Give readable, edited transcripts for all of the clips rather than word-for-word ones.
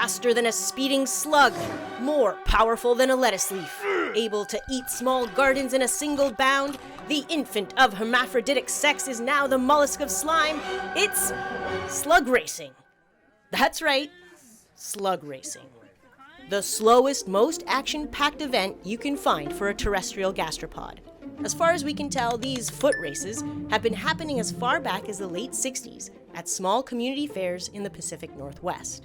faster than a speeding slug, more powerful than a lettuce leaf, able to eat small gardens in a single bound, the infant of hermaphroditic sex is now the mollusk of slime. It's Slug Racing. That's right, Slug Racing. The slowest, most action-packed event you can find for a terrestrial gastropod. As far as we can tell, these foot races have been happening as far back as the late 60s at small community fairs in the Pacific Northwest.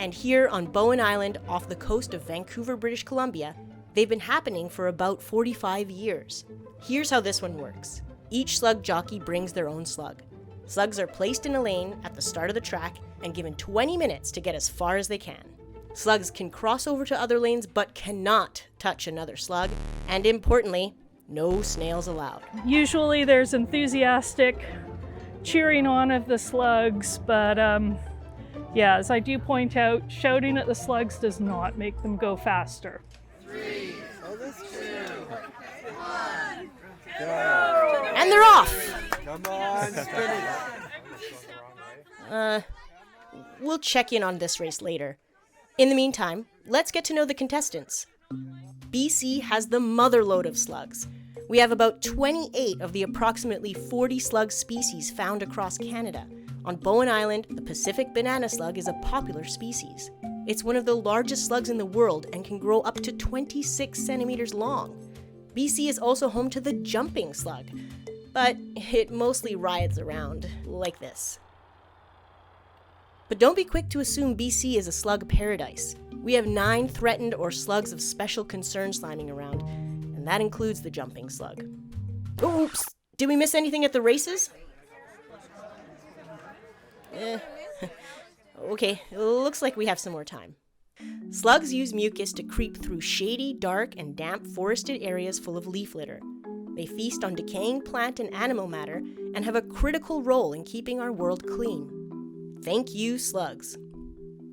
And here on Bowen Island, off the coast of Vancouver, British Columbia, they've been happening for about 45 years. Here's how this one works. Each slug jockey brings their own slug. Slugs are placed in a lane at the start of the track and given 20 minutes to get as far as they can. Slugs can cross over to other lanes but cannot touch another slug, and importantly, no snails allowed. Usually there's enthusiastic cheering on of the slugs, but as I do point out, shouting at the slugs does not make them go faster. 3, 2, 1, go! And they're off! Come on, spin it! We'll check in on this race later. In the meantime, let's get to know the contestants. BC has the motherlode of slugs. We have about 28 of the approximately 40 slug species found across Canada. On Bowen Island, the Pacific banana slug is a popular species. It's one of the largest slugs in the world and can grow up to 26 centimeters long. BC is also home to the jumping slug, but it mostly writhes around like this. But don't be quick to assume BC is a slug paradise. We have 9 threatened or slugs of special concern sliming around, and that includes the jumping slug. Oops! Did we miss anything at the races? Okay, looks like we have some more time. Slugs use mucus to creep through shady, dark, and damp forested areas full of leaf litter. They feast on decaying plant and animal matter and have a critical role in keeping our world clean. Thank you, slugs.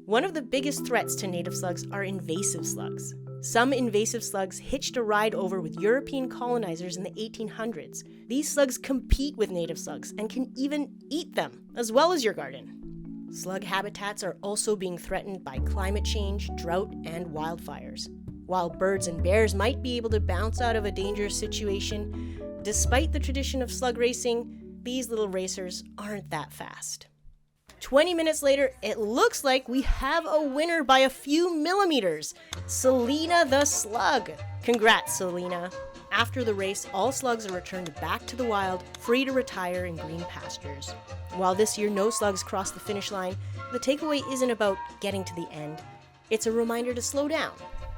One of the biggest threats to native slugs are invasive slugs. Some invasive slugs hitched a ride over with European colonizers in the 1800s. These slugs compete with native slugs and can even eat them, as well as your garden. Slug habitats are also being threatened by climate change, drought, and wildfires. While birds and bears might be able to bounce out of a dangerous situation, despite the tradition of slug racing, these little racers aren't that fast. 20 minutes later, it looks like we have a winner by a few millimeters. Selena the slug. Congrats, Selena. After the race, all slugs are returned back to the wild, free to retire in green pastures. While this year no slugs crossed the finish line, the takeaway isn't about getting to the end. It's a reminder to slow down,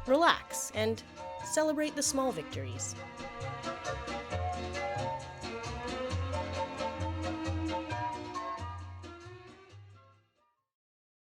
relax, and celebrate the small victories.